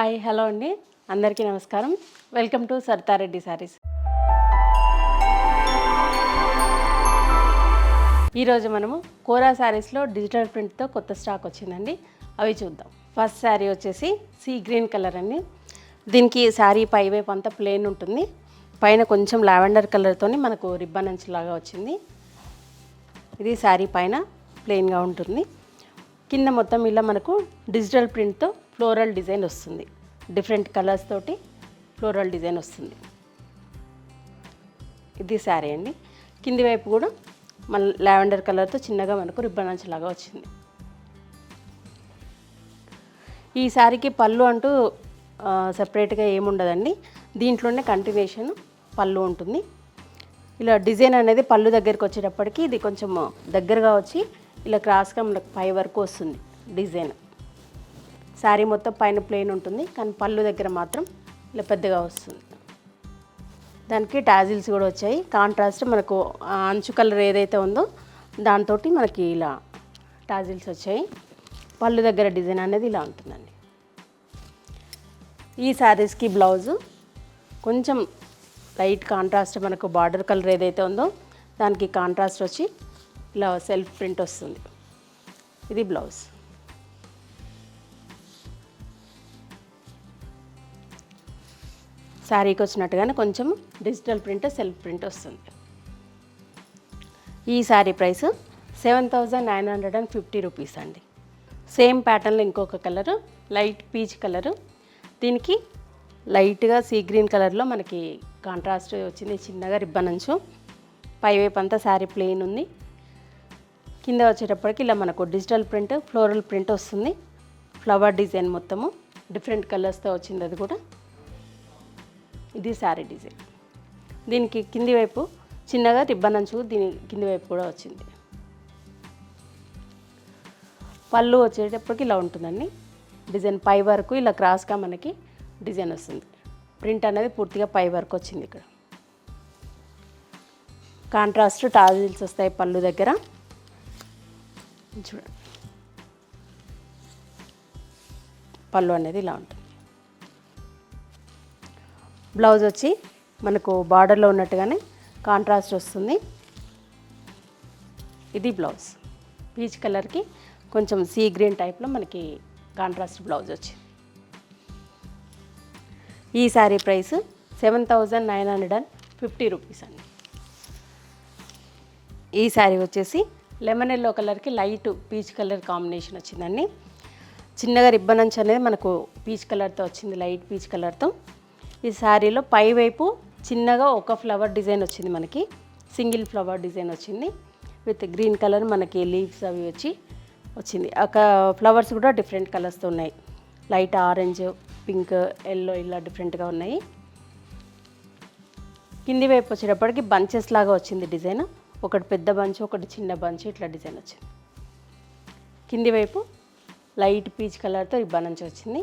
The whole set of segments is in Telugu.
హాయ్ హలో అండి, అందరికీ నమస్కారం. Welcome to Saritha Reddy saris. ఈరోజు మనము కోరా శారీస్లో డిజిటల్ ప్రింట్తో కొత్త స్టాక్ వచ్చిందండి, అవి చూద్దాం. ఫస్ట్ శారీ వచ్చేసి సీ గ్రీన్ కలర్ అండి. దీనికి శారీ పైవైపు అంతా ప్లెయిన్ ఉంటుంది, పైన కొంచెం లావెండర్ కలర్తో మనకు రిబ్బన్ అంచు లాగా వచ్చింది. ఇది శారీ పైన ప్లెయిన్గా ఉంటుంది. కింద మొత్తం ఇలా మనకు డిజిటల్ ప్రింట్తో ఫ్లోరల్ డిజైన్ వస్తుంది. డిఫరెంట్ కలర్స్ తోటి ఫ్లోరల్ డిజైన్ వస్తుంది. ఇది శారీ అండి. కింది వైపు కూడా మన లావెండర్ కలర్తో చిన్నగా మనకు రిబ్బన్ అంచులాగా వచ్చింది. ఈ శారీకి పళ్ళు అంటూ సపరేట్గా ఏముండదండి, దీంట్లోనే కంటిన్యూషన్ పళ్ళు ఉంటుంది. ఇలా డిజైన్ అనేది పళ్ళు దగ్గరికి వచ్చేటప్పటికి ఇది కొంచెం దగ్గరగా వచ్చి ఇలా క్రాస్గా మనకు పై వరకు వస్తుంది డిజైన్. శారీ మొత్తం పైన ప్లెయిన్ ఉంటుంది, కానీ పళ్ళు దగ్గర మాత్రం ఇలా పెద్దగా వస్తుంది. దానికి టాజిల్స్ కూడా వచ్చాయి. కాంట్రాస్ట్ మనకు అంచు కలర్ ఏదైతే ఉందో దాంతో మనకి ఇలా టాజిల్స్ వచ్చాయి. పళ్ళు దగ్గర డిజైన్ అనేది ఇలా ఉంటుందండి. ఈ శారీస్కి బ్లౌజు కొంచెం లైట్ కాంట్రాస్ట్, మనకు బార్డర్ కలర్ ఏదైతే ఉందో దానికి కాంట్రాస్ట్ వచ్చి ఇలా సెల్ఫ్ ప్రింట్ వస్తుంది. ఇది బ్లౌజ్. శారీకి వచ్చినట్టుగానే కొంచెం డిజిటల్ ప్రింట్ సెల్ఫ్ ప్రింట్ వస్తుంది. ఈ శారీ ప్రైస్ 7,950 రూపీస్ అండి. సేమ్ ప్యాటర్న్లో ఇంకొక కలరు లైట్ పీచ్ కలరు. దీనికి లైట్గా సీ గ్రీన్ కలర్లో మనకి కాంట్రాస్ట్ వచ్చింది, చిన్నగా రిబ్బన్ అంచు. పైవైపు అంతా శారీ ప్లెయిన్ ఉంది. కింద వచ్చేటప్పటికి ఇలా మనకు డిజిటల్ ప్రింట్ ఫ్లోరల్ ప్రింట్ వస్తుంది. ఫ్లవర్ డిజైన్ మొత్తము డిఫరెంట్ కలర్స్తో వచ్చింది. అది కూడా ఇది శారీ డిజైన్. దీనికి కింది వైపు చిన్నగా రిబ్బన్ అంచు దీని కింది వైపు కూడా వచ్చింది. పళ్ళు వచ్చేటప్పటికి ఇలా ఉంటుందండి. డిజైన్ పై వరకు ఇలా క్రాస్గా మనకి డిజైన్ వస్తుంది. ప్రింట్ అనేది పూర్తిగా పై వరకు వచ్చింది. ఇక్కడ కాంట్రాస్ట్ టాజిల్స్ వస్తాయి పళ్ళు దగ్గర. చూడండి, పళ్ళు అనేది ఇలా ఉంటుంది. బ్లౌజ్ వచ్చి మనకు బార్డర్లో ఉన్నట్టుగానే కాంట్రాస్ట్ వస్తుంది. ఇది బ్లౌజ్. పీచ్ కలర్కి కొంచెం సీ గ్రీన్ టైప్లో మనకి కాంట్రాస్ట్ బ్లౌజ్ వచ్చింది. ఈ శారీ ప్రైస్ 7,950 రూపీస్ అండి. ఈ శారీ వచ్చేసి లెమన్ ఎల్లో కలర్కి లైట్ పీచ్ కలర్ కాంబినేషన్ వచ్చిందండి. చిన్నగా రిబ్బన్ అంచు అనేది మనకు పీచ్ కలర్తో వచ్చింది, లైట్ పీచ్ కలర్తో. ఈ శారీలో పై వైపు చిన్నగా ఒక ఫ్లవర్ డిజైన్ వచ్చింది, మనకి సింగిల్ ఫ్లవర్ డిజైన్ వచ్చింది. విత్ గ్రీన్ కలర్ మనకి లీవ్స్ అవి వచ్చింది. ఒక ఫ్లవర్స్ కూడా డిఫరెంట్ కలర్స్తో ఉన్నాయి. లైట్ ఆరెంజ్, పింక్, ఎల్లో ఇలా డిఫరెంట్గా ఉన్నాయి. కింది వైపు వచ్చేటప్పటికి బంచెస్ లాగా వచ్చింది డిజైన్. ఒకటి పెద్ద బంచ్, ఒకటి చిన్న బంచ్, ఇట్లా డిజైన్ వచ్చింది. కింది వైపు లైట్ పీచ్ కలర్తో రిబ్బన్ అంచు వచ్చింది.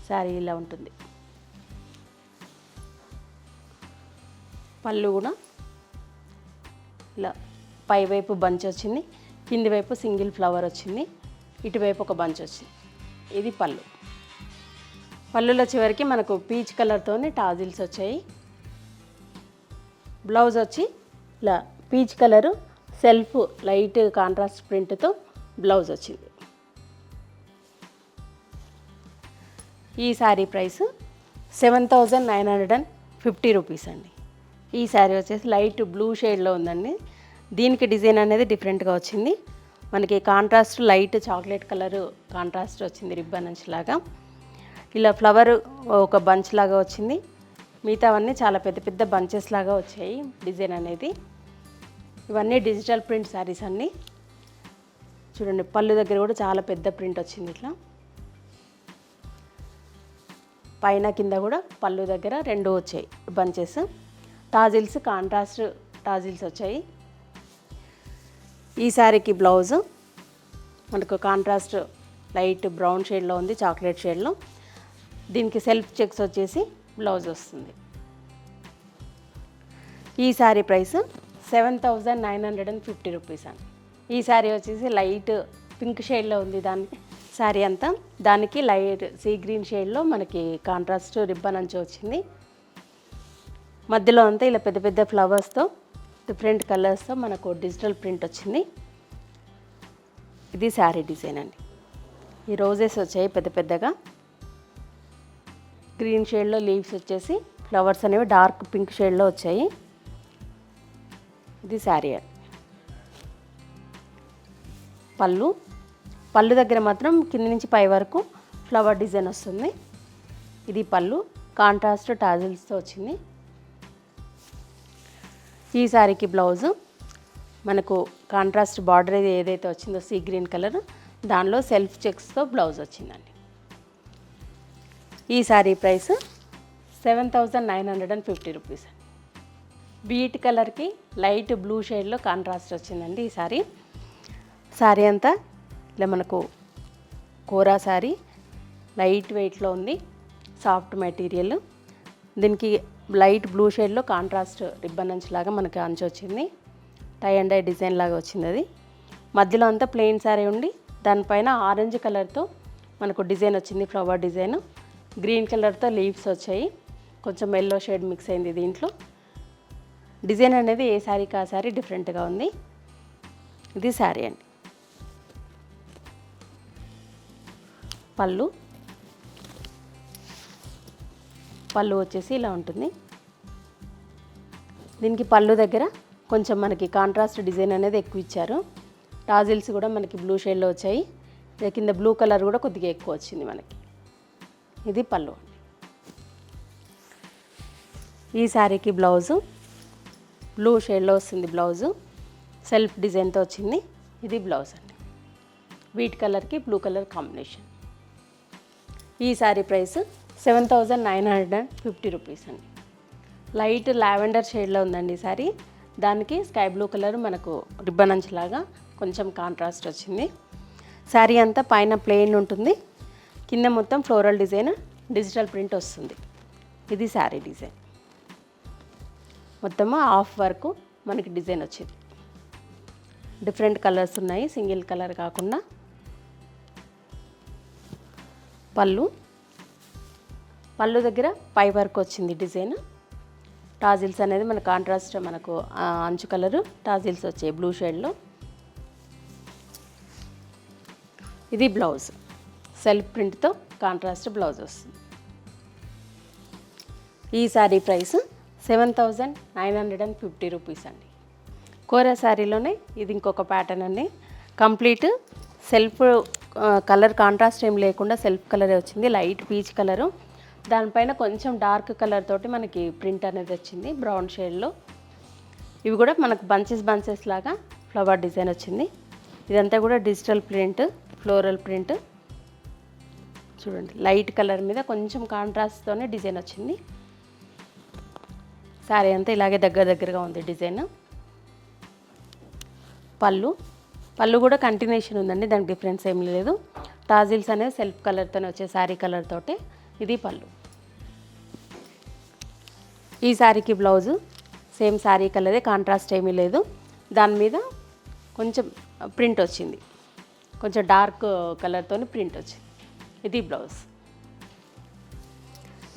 శారీ ఇలా ఉంటుంది. పళ్ళు కూడా ఇలా పై వైపు బంచ్ వచ్చింది, కింది వైపు సింగిల్ ఫ్లవర్ వచ్చింది, ఇటువైపు ఒక బంచ్ వచ్చింది. ఇది పళ్ళు. పళ్ళుల చివరికి మనకు పీచ్ కలర్తోనే టాజిల్స్ వచ్చాయి. బ్లౌజ్ వచ్చి ఇలా peach colour self light contrast ప్రింట్తో బ్లౌజ్ వచ్చింది. ఈ శారీ ప్రైస్ 7,950 రూపీస్ అండి. ఈ శారీ వచ్చేసి లైట్ బ్లూ షేడ్లో ఉందండి. దీనికి డిజైన్ అనేది డిఫరెంట్గా వచ్చింది. మనకి contrast light chocolate colour contrast వచ్చింది, రిబ్బన్ అంచు లాగా. ఇలా ఫ్లవర్ ఒక బంచ్ లాగా వచ్చింది. మిగతావన్నీ చాలా పెద్ద పెద్ద బంచెస్ లాగా వచ్చాయి డిజైన్ అనేది. ఇవన్నీ డిజిటల్ ప్రింట్ శారీస్ అన్నీ. చూడండి, పళ్ళు దగ్గర కూడా చాలా పెద్ద ప్రింట్ వచ్చింది. ఇట్లా పైన కింద కూడా పళ్ళు దగ్గర రెండు వచ్చాయి బంచెస్. టాజిల్స్ కాంట్రాస్ట్ టాజిల్స్ వచ్చాయి. ఈ శారీకి బ్లౌజు మనకు కాంట్రాస్ట్ లైట్ బ్రౌన్ షేడ్లో ఉంది, చాక్లెట్ షేడ్లో. దీనికి సెల్ఫ్ చెక్స్ వచ్చేసి బ్లౌజ్ వస్తుంది. ఈ శారీ ప్రైస్ 7,950 రూపీస్ అండి. ఈ శారీ వచ్చేసి లైట్ పింక్ షేడ్లో ఉంది శారీ అంతా. దానికి లైట్ సీ గ్రీన్ షేడ్లో మనకి కాంట్రాస్ట్ రిబ్బన్ అంచు వచ్చింది. మధ్యలో అంతా ఇలా పెద్ద పెద్ద ఫ్లవర్స్తో డిఫరెంట్ కలర్స్తో మనకు డిజిటల్ ప్రింట్ వచ్చింది. ఇది శారీ డిజైన్ అండి. ఈ రోజెస్ వచ్చాయి పెద్ద పెద్దగా. గ్రీన్ షేడ్లో లీవ్స్ వచ్చేసి ఫ్లవర్స్ అనేవి డార్క్ పింక్ షేడ్లో వచ్చాయి. ఇది శారీ అండి. పళ్ళు దగ్గర మాత్రం కింద నుంచి పై వరకు ఫ్లవర్ డిజైన్ వస్తుంది. ఇది పళ్ళు కాంట్రాస్ట్ టాజిల్స్తో వచ్చింది. ఈ శారీకి బ్లౌజు మనకు కాంట్రాస్ట్ బార్డర్ ఏదైతే వచ్చిందో సీ గ్రీన్ కలర్, దానిలో సెల్ఫ్ చెక్స్తో బ్లౌజ్ వచ్చిందండి. ఈ శారీ ప్రైస్ 7,950 రూపీస్. బీట్ కలర్కి లైట్ బ్లూ షేడ్లో కాంట్రాస్ట్ వచ్చిందండి ఈ శారీ అంతా ఇలా మనకు కోరా శారీ లైట్ వెయిట్లో ఉంది, సాఫ్ట్ మెటీరియల్. దీనికి లైట్ బ్లూ షేడ్లో కాంట్రాస్ట్ రిబ్బన్ అంచు లాగా మనకి అంచు వచ్చింది. టై అండ్ డై డిజైన్ లాగా వచ్చింది. అది మధ్యలో అంతా ప్లెయిన్ శారీ ఉండి దానిపైన ఆరెంజ్ కలర్తో మనకు డిజైన్ వచ్చింది, ఫ్లవర్ డిజైన్. గ్రీన్ కలర్తో లీవ్స్ వచ్చాయి, కొంచెం ఎల్లో షేడ్ మిక్స్ అయింది దీంట్లో. డిజైన్ అనేది ఏ శారీకి ఆ శారీ డిఫరెంట్గా ఉంది. ఇది శారీ అండి. పళ్ళు వచ్చేసి ఇలా ఉంటుంది. దీనికి పళ్ళు దగ్గర కొంచెం మనకి కాంట్రాస్ట్ డిజైన్ అనేది ఎక్కువ ఇచ్చారు. టాజిల్స్ కూడా మనకి బ్లూ షేడ్లో వచ్చాయి. కింద బ్లూ కలర్ కూడా కొద్దిగా ఎక్కువ వచ్చింది మనకి. ఇది పళ్ళు. ఈ శారీకి బ్లౌజు బ్లూ షేడ్లో వస్తుంది. బ్లౌజు సెల్ఫ్ డిజైన్తో వచ్చింది. ఇది బ్లౌజ్ అండి. వీట్ కలర్కి బ్లూ కలర్ కాంబినేషన్. ఈ శారీ ప్రైస్ 7,950 రూపీస్ అండి. లైట్ లావెండర్ షేడ్లో ఉందండి ఈ శారీ. దానికి స్కై బ్లూ కలర్ మనకు రిబ్బన్ అంచులాగా కొంచెం కాంట్రాస్ట్ వచ్చింది. శారీ అంతా పైన ప్లెయిన్ ఉంటుంది, కింద మొత్తం ఫ్లోరల్ డిజైన్ డిజిటల్ ప్రింట్ వస్తుంది. ఇది శారీ డిజైన్. మొత్తము హాఫ్ వరకు మనకి డిజైన్ వచ్చింది. డిఫరెంట్ కలర్స్ ఉన్నాయి, సింగిల్ కలర్ కాకుండా. పళ్ళు దగ్గర పై వరకు వచ్చింది డిజైన్. టాజిల్స్ అనేది మన కాంట్రాస్ట్ మనకు అంచు కలరు టాజిల్స్ వచ్చాయి బ్లూ షేడ్లో. ఇది బ్లౌజ్ సెల్ఫ్ ప్రింట్తో కాంట్రాస్ట్ బ్లౌజ్ వస్తుంది. ఈ శారీ ప్రైస్ 7,950 రూపీస్ అండి. కోరా శారీలోనే ఇది ఇంకొక ప్యాటర్న్ అండి. కంప్లీట్ సెల్ఫ్ కలర్ కాంట్రాస్ట్ ఏం లేకుండా సెల్ఫ్ కలరే వచ్చింది. లైట్ పీచ్ కలరు, దానిపైన కొంచెం డార్క్ కలర్ తోటి మనకి ప్రింట్ అనేది వచ్చింది బ్రౌన్ షేడ్లో. ఇవి కూడా మనకు బంచెస్ లాగా ఫ్లవర్ డిజైన్ వచ్చింది. ఇదంతా కూడా డిజిటల్ ప్రింట్, ఫ్లోరల్ ప్రింట్. చూడండి లైట్ కలర్ మీద కొంచెం కాంట్రాస్ట్తోనే డిజైన్ వచ్చింది. శారీ అంతా ఇలాగే దగ్గరగా ఉంది డిజైన్. పళ్ళు కూడా కంటిన్యూషన్ ఉందండి, దానికి డిఫరెన్స్ ఏం లేదు. టాజిల్స్ అనేది సెల్ఫ్ కలర్తోనే వచ్చే శారీ కలర్ తోటి. ఇది పళ్ళు. ఈ శారీకి బ్లౌజు సేమ్ శారీ కలరే, కాంట్రాస్ట్ ఏమీ లేదు. దాని మీద కొంచెం ప్రింట్ వచ్చింది, కొంచెం డార్క్ కలర్తో ప్రింట్ వచ్చింది. ఇది బ్లౌజ్.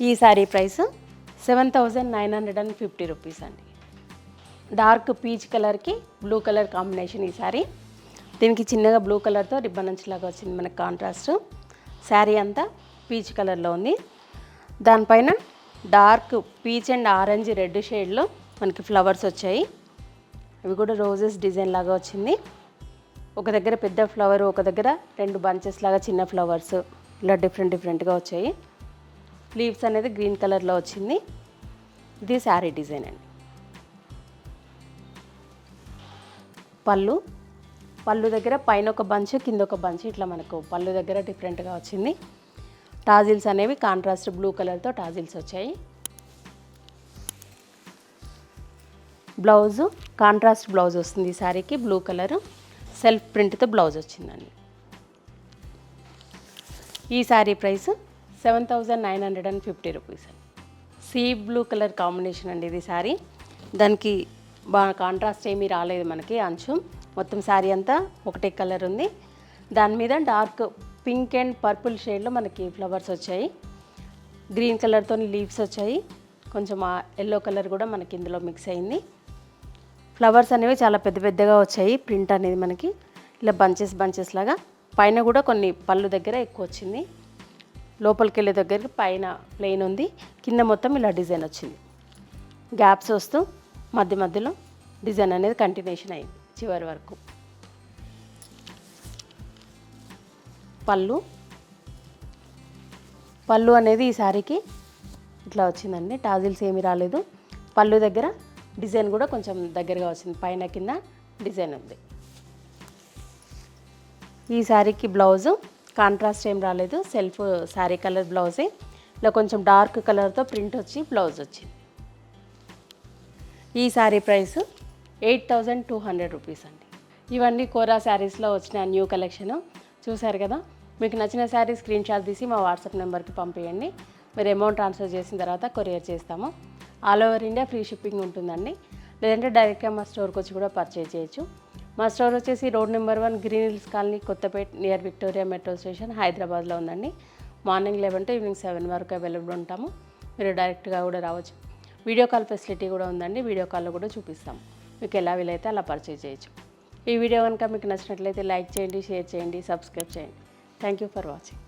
ఈ శారీ ప్రైస్ 7,950 రూపీస్ అండి. డార్క్ పీచ్ కలర్కి బ్లూ కలర్ కాంబినేషన్ ఈ శారీ. దీనికి చిన్నగా బ్లూ కలర్తో రిబ్బన్ అంచులాగా వచ్చింది మనకు కాంట్రాస్ట్. శారీ అంతా పీచ్ కలర్లో ఉంది. దానిపైన dark peach and orange red షేడ్లో మనకి ఫ్లవర్స్ వచ్చాయి. ఇవి కూడా రోజెస్ డిజైన్ లాగా వచ్చింది. ఒక దగ్గర పెద్ద ఫ్లవర్, ఒక దగ్గర 2 బంచెస్ లాగా చిన్న ఫ్లవర్స్, ఇలా డిఫరెంట్గా వచ్చాయి. లీవ్స్ అనేది గ్రీన్ కలర్లో వచ్చింది. ఇది శారీ డిజైన్ అండి. పళ్ళు దగ్గర పైన ఒక బంచ్, కింద ఒక బంచ్, ఇట్లా మనకు పళ్ళు దగ్గర డిఫరెంట్గా వచ్చింది. టాజిల్స్ అనేవి కాంట్రాస్ట్ బ్లూ కలర్తో టాజిల్స్ వచ్చాయి. బ్లౌజు కాంట్రాస్ట్ బ్లౌజ్ వస్తుంది ఈ శారీకి. బ్లూ కలర్ సెల్ఫ్ ప్రింట్తో బ్లౌజ్ వచ్చిందండి. ఈ sari price 7,950 rupees. Sea blue colour combination అండి ఇది శారీ. దానికి బాగా కాంట్రాస్ట్ ఏమీ రాలేదు మనకి అంచు. మొత్తం శారీ అంతా ఒకటే కలర్ ఉంది. దాని మీద డార్క్ పింక్ అండ్ పర్పుల్ షేడ్లో మనకి ఫ్లవర్స్ వచ్చాయి. గ్రీన్ కలర్తో లీవ్స్ వచ్చాయి. కొంచెం ఎల్లో కలర్ కూడా మనకి ఇందులో మిక్స్ అయింది. ఫ్లవర్స్ అనేవి చాలా పెద్ద పెద్దగా వచ్చాయి. ప్రింట్ అనేది మనకి ఇలా బంచెస్ లాగా. పైన కూడా కొన్ని పళ్ళు దగ్గర ఎక్కువ వచ్చింది. లోపలికి వెళ్ళే దగ్గరికి పైన ప్లెయిన్ ఉంది, కింద మొత్తం ఇలా డిజైన్ వచ్చింది. గ్యాప్స్ వస్తూ మధ్యలో డిజైన్ అనేది కంటిన్యూషన్ అయింది చివరి వరకు. పళ్ళు అనేది ఈ శారీకి ఇట్లా వచ్చిందండి. టాజిల్స్ ఏమీ రాలేదు. పళ్ళు దగ్గర డిజైన్ కూడా కొంచెం దగ్గరగా వచ్చింది. పైన కింద డిజైన్ ఉంది. ఈ శారీకి బ్లౌజు కాంట్రాస్ట్ ఏం రాలేదు, సెల్ఫ్ శారీ కలర్ బ్లౌజే. ఇలా కొంచెం డార్క్ కలర్తో ప్రింట్ వచ్చి బ్లౌజ్ వచ్చింది. ఈ శారీ ప్రైస్ 8,200 రూపీస్ అండి. ఇవన్నీ కోరా శారీస్లో వచ్చిన న్యూ కలెక్షన్ చూసారు కదా. మీకు నచ్చిన శారీ స్క్రీన్ షాట్ తీసి మా వాట్సాప్ నెంబర్కి పంపించండి. మీరు అమౌంట్ ట్రాన్స్ఫర్ చేసిన తర్వాత కొరియర్ చేస్తాము. All over India free shipping ఉంటుందండి. లేదంటే డైరెక్ట్గా మా స్టోర్కి వచ్చి కూడా పర్చేజ్ చేయొచ్చు. మా స్టోర్ వచ్చేసి road number 1 green hills colony, Kothapet, near Victoria metro station, హైదరాబాద్లో ఉందండి. మార్నింగ్ 11 to ఈవినింగ్ 7 వరకు అవైలబుల్ ఉంటాము. మీరు డైరెక్ట్గా కూడా రావచ్చు. వీడియో కాల్ ఫెసిలిటీ కూడా ఉందండి. వీడియో కాల్లో కూడా చూపిస్తాము. మీకు ఎలా వీలైతే అలా పర్చేజ్ చేయొచ్చు. ఈ వీడియో కనుక మీకు నచ్చినట్లయితే లైక్ చేయండి, షేర్ చేయండి, సబ్స్క్రైబ్ చేయండి. Thank you for watching.